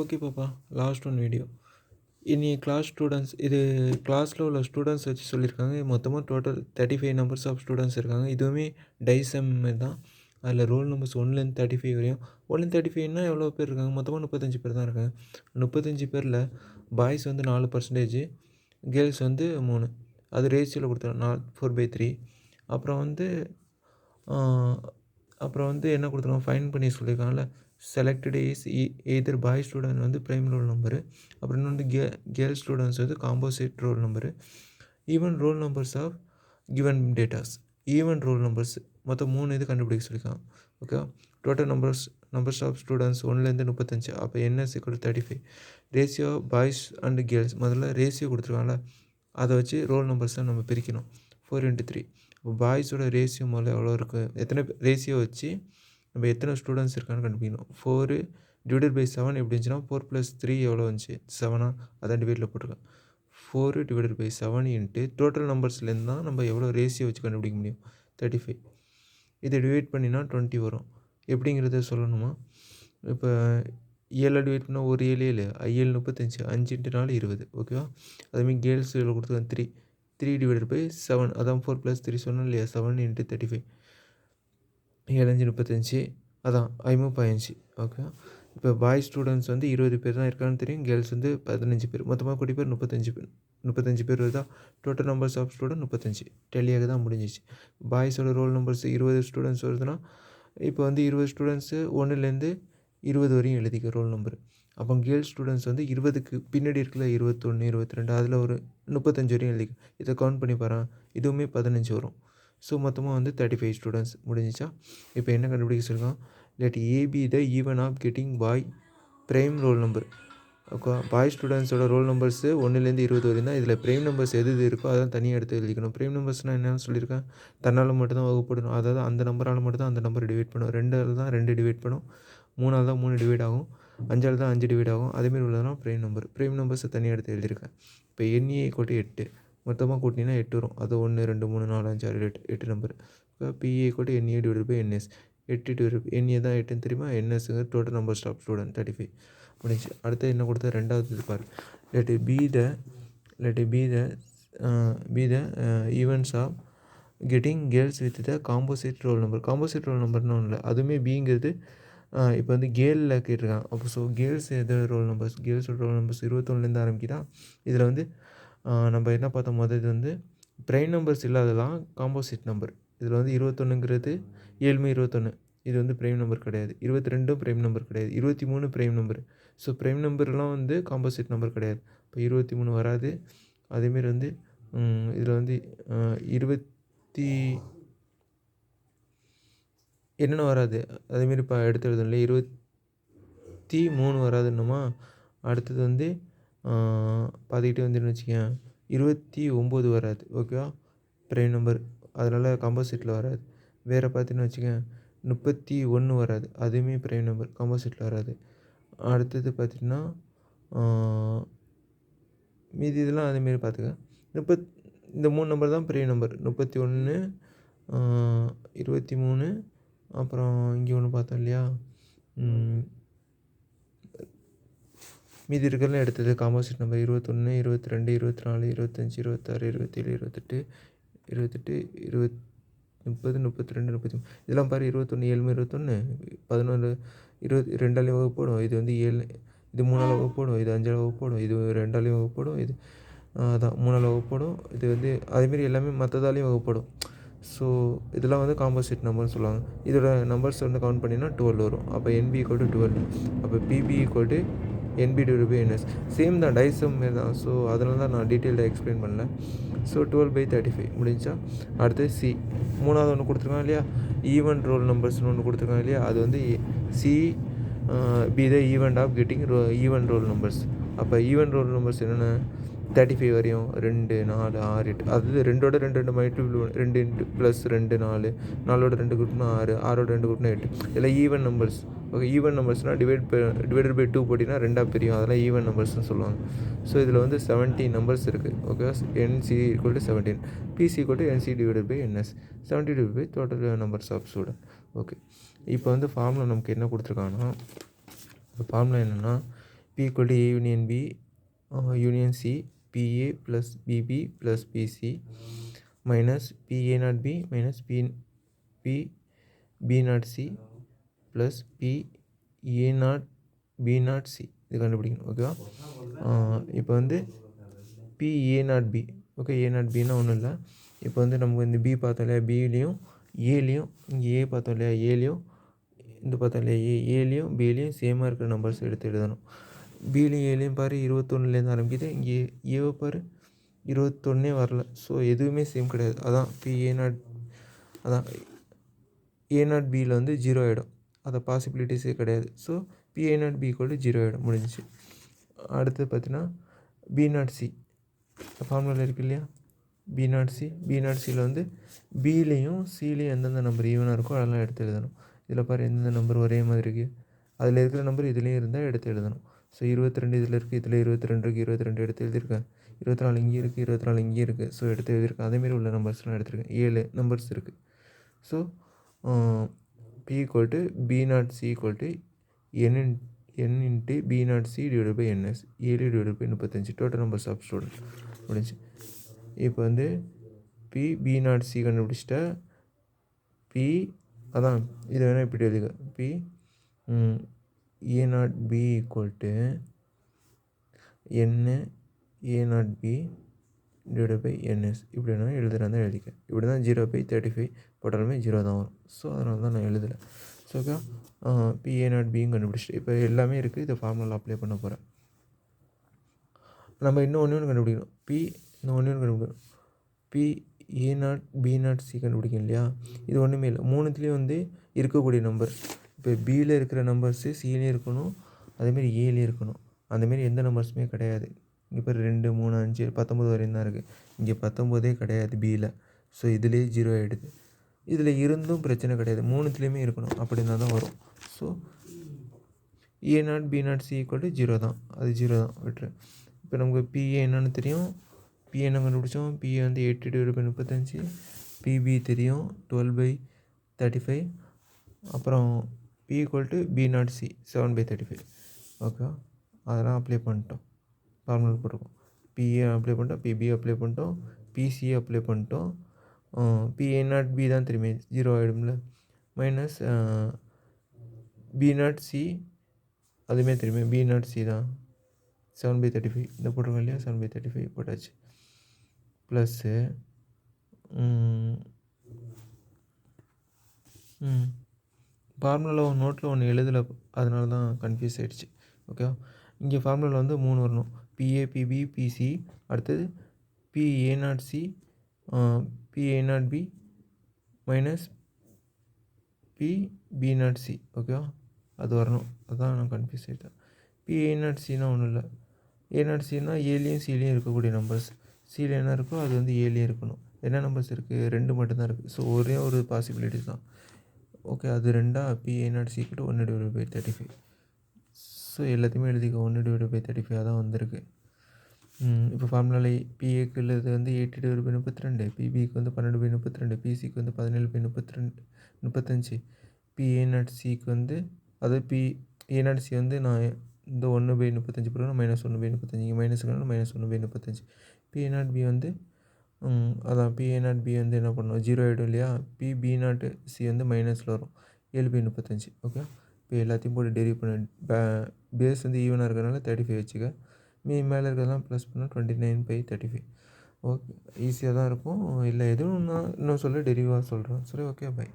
Okay பாப்பா, last one video. இன்னைய class students இது கிளாஸில் உள்ள ஸ்டூடெண்ட்ஸ் வச்சு சொல்லியிருக்காங்க. மொத்தமாக டோட்டல் 35 நம்பர்ஸ் ஆஃப் ஸ்டூடெண்ட்ஸ் இருக்காங்க. இதுவுமே டைசம் தான். அதில் ரோல் நம்பர்ஸ் 1லேருந்து 35 வரையும். 1லேருந்து 35னா எவ்வளோ பேர் இருக்காங்க? மொத்தமாக 35 பேர் தான் இருக்காங்க. 35 பேரில் பாய்ஸ் வந்து 4%, கேர்ள்ஸ் வந்து 3. அது ரேஷியோவில் கொடுத்துருவோம். 4/3. அப்புறம் வந்து என்ன கொடுத்துருக்காங்க, ஃபைன் பண்ணி சொல்லியிருக்காங்கல்ல. Selected is either boy student வந்து ப்ரைம் ரோல் நம்பரு, அப்புறம் இன்னொன்று கேர்ள் ஸ்டூடெண்ட்ஸ் வந்து composite roll number. Even roll numbers of given datas. Even roll numbers மொத்தம் 3 இது கண்டுபிடிக்க சொல்லியிருக்காங்க. ஓகேவா? டோட்டல் நம்பர்ஸ் ஆஃப் ஸ்டூடெண்ட்ஸ் 1லேருந்து 35. அப்போ NS = 35. Ratio boys and girls. முதல்ல ரேஷியோ கொடுத்துருக்காங்கல்ல, அதை வச்சு ரோல் நம்பர்ஸை நம்ம பிரிக்கணும். 4×3. இப்போ பாய்ஸோட ரேஷியோ முதல்ல எவ்வளோ இருக்குது, எத்தனை ரேஷியோ வச்சு நம்ம எத்தனை ஸ்டூடெண்ட்ஸ் இருக்கான்னு கண்டுபிடிக்கணும். 4/7 எப்படி இருந்துச்சுன்னா 4 + 3 எவ்வளோ வந்துச்சு, 7. அதான் டிவைடில் போட்டிருக்கேன். 4/7 இன்ட்டு டோட்டல் நம்பர்ஸ்லேருந்து தான் நம்ம எவ்வளோ ரேஷியோ வச்சு கண்டுபிடிக்க முடியும், 35. இதை டிவைட் பண்ணினா 20 வரும். எப்படிங்கிறத சொல்லணுமா? இப்போ 7 டிவைட் பண்ணால் ஒரு 7 7, 7 35, 5 × 4 20. ஓகேவா? அதுமாதிரி கேர்ள்ஸ் இவ்வளோ கொடுத்துருக்காங்க 3/7. அதான் 4 + 3 சொன்னோம் இல்லையா, 7 × 35. 7 5 35, அதான் 5 ஓகே. இப்போ பாய் ஸ்டூடெண்ட்ஸ் வந்து 20 பேர் தான் இருக்கான்னு தெரியும். கேர்ள்ஸ் வந்து 15 பேர். மொத்தமாக கூட்டி பேர் 35 பேர் வருதா. Total numbers of student 35. டெல்லியாக தான் முடிஞ்சிச்சு. பாய்ஸோட ரோல் நம்பர்ஸ் 20 ஸ்டூடெண்ட்ஸ் வருதுன்னா, இப்போ வந்து 20 ஸ்டூடெண்ட்ஸு 1லேருந்து 20 வரையும் எழுதிக்க ரோல் நம்பர். அப்போ கேர்ள்ஸ் ஸ்டூடெண்ட்ஸ் வந்து 20க்கு பின்னாடி இருக்குல்ல, 21 22, அதில் ஒரு 35 வரையும் எழுதிக்க. இதை கவுண்ட் பண்ணி பாரு, இதுவுமே 15 வரும். ஸோ மொத்தமாக வந்து 35 ஸ்டூடெண்ட்ஸ் முடிஞ்சிச்சா. இப்போ என்ன கண்டுபிடிக்க சொல்லியிருக்கான், let A be the even of getting boy prime roll number. Okay, boy ஸ்டூடெண்ட்ஸோட ரோல் நம்பர்ஸு 1லேருந்து 20 வரையும் தான். இதில் ப்ரைம் நம்பர்ஸ் எது இருக்கோ அதான் தனியாக எடுத்து எழுதிக்கணும். ப்ரைம் நம்பர்ஸ்னால் என்னென்னு சொல்லியிருக்கேன், தன்னால் மட்டும்தான் வகுப்படணும். அதாவது அந்த நம்பரால் மட்டும்தான் அந்த நம்பர் டிவைட் பண்ணும். 2ஆல் தான் 2 டிவைட் பண்ணும், 3ஆல் தான் 3 டிவைட் ஆகும், 5ஆல் தான் 5 டிவைட் ஆகும். அதேமாரி உள்ளதுனா ப்ரைம் நம்பர். ப்ரைம் நம்பர்ஸை தனியாக எடுத்து எழுதியிருக்கேன். இப்போ NA = 8. மொத்தமாக கூட்டினா 8 வரும். அது 1 2 3 4 5 6 7 8 நம்பர். இப்போ PA = NA/NS. 8 NA தான் 8ன்னு தெரியுமா. NSங்கிறது டோட்டல் நம்பர்ஸ் ஆஃப் ஸ்டூடெண்ட் 35 முடிஞ்சு. அடுத்து என்ன கொடுத்தா, ரெண்டாவது இது பாரு. let it be the events of getting girls with the composite roll number. Composite roll நம்பர்னு ஒன்று இல்லை, அதுவுமே பிங்கிறது. இப்போ வந்து கேர்ளில் கேட்டிருக்காங்க. அப்போ ஸோ கேர்ள்ஸ் எது ரோல் நம்பர்ஸ், கேர்ள்ஸோட ரோல் நம்பர்ஸ் 21லேருந்து ஆரம்பிக்குதா. இதில் வந்து நம்ம என்ன பார்த்தோம், இது வந்து ப்ரைம் நம்பர்ஸ் இல்லாததான் காம்போசிட் நம்பர். இதில் வந்து 21ங்கிறது 7 21. இது வந்து ப்ரைம் நம்பர் கிடையாது. 22 ப்ரைம் நம்பர் கிடையாது. 23 ப்ரைம் நம்பர். ஸோ ப்ரைம் நம்பர்லாம் வந்து காம்போசிட் நம்பர் கிடையாது. இப்போ 23 வராது. அதேமாரி வந்து இதில் வந்து 20 என்னென்ன வராது. அதேமாரி இப்போ எடுத்து எழுதணும் இல்லை, 23 வராதுன்னுமா. அடுத்தது வந்து பார்த்துக்கிட்டே வந்துன்னு வச்சுக்கேன், 29 வராது. ஓகேவா, ப்ரைம் நம்பர், அதனால் காம்போசிட்டில் வராது. வேறு பார்த்தீங்கன்னு வச்சுக்கேன், 31 வராது. அதுவுமே ப்ரைம் நம்பர், காம்போசிட்டில் வராது. அடுத்தது பார்த்திங்கன்னா மீதி இதெல்லாம் அதேமாரி பார்த்துக்க. இந்த 3 நம்பர் தான் ப்ரைம் நம்பர். 31, 23, அப்புறம் இங்கே ஒன்று பார்த்தோம் இல்லையா, மீதி இருக்கிறலாம் எடுத்தது காம்போசிட் நம்பர். 21 22 24 25 26 27 28 28 30 32 33. இதெல்லாம் பாரு, 21 7 21 11 20 2ஆலையும் வகுப்படும். இது வந்து 7, இது 3ஆல் வகுப்படும். இது 5ஆல் வகுப்படும். இது 2ஆலையும் வகுப்படும். இது அதான் 3ஆல் வகுப்படும். இது வந்து அதேமாரி எல்லாமே மற்றதாலையும் வகுப்படும். ஸோ இதெல்லாம் வந்து காம்போசிட் நம்பர்னு சொல்லுவாங்க. இதோட நம்பர்ஸ் வந்து கவுண்ட் பண்ணினா 12 வரும். அப்போ NB = 12. அப்போ PB = NB/NS. சேம் தான், டைசம் மாரி தான். ஸோ அதனால தான் நான் டீட்டெயில்டாக எக்ஸ்பிளைன் பண்ணல. ஸோ 12/35 முடிஞ்சா. அடுத்து C, மூணாவது ஒன்று கொடுத்துருக்காங்க இல்லையா, ஈவன் ரோல் நம்பர்ஸ்னு ஒன்று கொடுத்துருக்காங்க இல்லையா. அது வந்து C be the event of getting even roll numbers. அப்போ ஈவன் ரோல் நம்பர்ஸ் என்னென்ன, 35 வரையும் 2 4 6 8. அது 2ஓட 2 மல்டிபிள் 2 + 2 4, 4ஓட 2 கூட்டினா 6, 6ஓட 2 கூட்டினா 8. இதெல்லாம் ஈவன் நம்பர்ஸ். ஓகே, ஈவன் நம்பர்ஸ்னால் டிவைடட் பை 2 போட்டிங்கன்னா 2ஆக பிரியும். அதெல்லாம் ஈவன் நம்பர்ஸ்னு சொல்லுவாங்க. ஸோ இதில் வந்து 17 நம்பர்ஸ் இருக்குது. Okay, NC = 17, PC = NC/NS. 70 total numbers of student. Okay, இப்போ வந்து ஃபார்முலா நமக்கு என்ன கொடுத்துருக்காங்கன்னா, இப்போ ஃபார்முலா என்னென்னா, P equal to A union B union C PA plus BB plus PC minus PA not B minus P B not C plus P A not B not C இது கண்டுபிடிக்கணும். ஓகேவா? இப்போ வந்து P A not B. Okay, A not Bனா ஒன்றும் இல்லை. இப்போ வந்து நமக்கு இந்த B பார்த்தோம் இல்லையா, பிலேயும் ஏலேயும், இங்கே ஏ பார்த்தோம் இல்லையா, ஏலேயும் இந்த பார்த்தோம் இல்லையா, ஏலேயும் பிலேயும் சேமாக இருக்கிற நம்பர்ஸ் எடுத்து எழுதணும். பிலேயும் ஏலேயும் பாரு 21லேருந்து ஆரம்பிக்குது. இங்கே ஏவை பாரு 21 வரல. ஸோ எதுவுமே சேம் கிடையாது. அதான் PA நாட், அதான் A நாட் பியில் வந்து 0 ஆகிடும். அதை பாசிபிலிட்டிஸே கிடையாது. So PA not B equal to 0 ஆகிடும், முடிஞ்சிச்சு. அடுத்து பார்த்தீங்கன்னா B நாட் C ஃபார்முலா இருக்குது இல்லையா, B நாட் சியில் வந்து பிலேயும் சிலேயும் எந்தெந்த நம்பர் ஈவனாக இருக்கோ அதெல்லாம் எடுத்து எழுதணும். இதில் பாரு எந்தெந்த நம்பர் ஒரே மாதிரி இருக்குது, அதில் இருக்கிற நம்பர் இதுலேயும் இருந்தால் எடுத்து எழுதணும். ஸோ 22 இதில் இருக்குது, இதில் 22 இருக்குது, 22 எடுத்து எழுதியிருக்கேன். 24 இங்கே இருக்குது, 24 இங்கே இருக்குது. ஸோ எடுத்து எழுதியிருக்கேன். அதேமாரி உள்ள நம்பர்ஸ்லாம் எடுத்திருக்கேன். 7 நம்பர்ஸ் இருக்குது. So P equal to B not C equal to N into B not C divide by NS 7 divide by 35 total numbers of student முடிஞ்சு. இப்போ வந்து B நாட் C கண்டுபிடிச்சிட்டா P அதான் இது வேணால் இப்படி எழுதிக்க. P A not B equal to N A not B divide by NS இப்படி வேணாலும் எழுதுறாங்க எழுதிக்க. இப்படி தான் 0/35 போட்டாலுமே 0 தான் வரும். ஸோ அதனால தான் நான் எழுதலை. So okay, P A not பியும் கண்டுபிடிச்சிட்டு இப்போ எல்லாமே இருக்குது. இதை ஃபார்முலா அப்ளை பண்ண போகிறேன். நம்ம இன்னும் ஒன்று கண்டுபிடிக்கணும். இன்னும் ஒன்று கண்டுபிடிக்கணும். P A not B not C கண்டுபிடிக்கும் இல்லையா, இது ஒன்றுமே இல்லை. மூணுத்துலேயும் வந்து இருக்கக்கூடிய நம்பர். இப்போ பியில் இருக்கிற நம்பர்ஸு சிலேயும் இருக்கணும், அதேமாரி ஏலேயும் இருக்கணும். அந்தமாரி எந்த நம்பர்ஸுமே கிடையாது. இப்போ 2 3 5 19 வரையும் தான் இருக்குது. இங்கே 19 கிடையாது பியில். ஸோ இதுலேயே 0 ஆகிடுது. இதில் இருந்தும் பிரச்சனை கிடையாது, மூணுத்துலேயுமே இருக்கணும், அப்படின்னா தான் வரும். So A not B not C equal to 0 தான். அது 0 தான், விட்டுரு. இப்போ நமக்கு PA என்னென்னு தெரியும். PA என்ன கண்டுபிடிச்சோம், PA வந்து 80 டிவைட் பை 35, PB தெரியும் 12/35, அப்புறம் P equal to B not C 7/35. Okay, அதெல்லாம் அப்ளை பண்ணிட்டோம். ஃபார்முலா போட்டிருக்கோம். PA அப்ளை பண்ணிட்டோம், PB அப்ளை பண்ணிட்டோம், PC அப்ளை பண்ணிட்டோம். PA நாட் B தான் தெரியுமே 0 ஆகிடும்ல. மைனஸ் B நாட் C அதுவுமே தெரியுமே, B நாட் C தான் 7/35. இந்த போட்டிருக்கோம் இல்லையா, 7/35 போட்டாச்சு. ப்ளஸ்ஸு ஃபார்முலா நோட்டில் ஒன்று எழுதலை, அதனால தான் கன்ஃபியூஸ் ஆகிடுச்சு. ஓகே, இங்கே ஃபார்முலா வந்து 3 வரணும். PA PB PC, அடுத்தது PA not C PA not B minus PB not C. ஓகேவா, அது வரணும். அதுதான் நான் கன்ஃபியூஸ் ஆகிட்டேன். PA நாட் Cனா ஒன்றும் இல்லை. A நாட் Cனா ஏலேயும் சிலேயும் இருக்கக்கூடிய நம்பர்ஸ். சியில் என்ன இருக்கோ அது வந்து ஏலேயும் இருக்கணும். என்ன நம்பர்ஸ் இருக்குது, 2 மட்டும்தான் இருக்குது. ஸோ ஒரே ஒரு பாசிபிலிட்டிஸ் தான். ஓகே, அது 2 PA not C equal to 1 divide by 35. So எல்லாத்தையுமே எழுதிக்க. 1 டிவைட் பை 35 தான் வந்திருக்கு. இப்போ ஃபார்முலாவில் PAக்கு உள்ளது வந்து 80 டிவைட் பை 32, PBக்கு வந்து 12/32, PCக்கு வந்து 17/35, PA நாட் Cக்கு வந்து அது A நாட் C வந்து நான் இந்த 1/35 போடுறேன், -1/35, இங்கே மைனஸுக்கு -1/35. PA நாட் B வந்து அதான் PA நாட் B வந்து என்ன பண்ணணும், 0 ஆகிடும் இல்லையா. PB நாட் C வந்து மைனஸில் வரும், 7/35. ஓகே, இப்போ எல்லாத்தையும் போட்டு டெரிவ் பண்ண. பேஸ் வந்து ஈவனாக இருக்கிறதுனால 35 வச்சுக்க. மேலே இருக்கிறதெல்லாம் ப்ளஸ் பண்ணால் 29/35. ஓகே, ஈஸியாக தான் இருக்கும். இல்லை எதுவும் நான் இன்னும் சொல்ல டெரிவாக சொல்கிறேன். சரி, ஓகே, பை.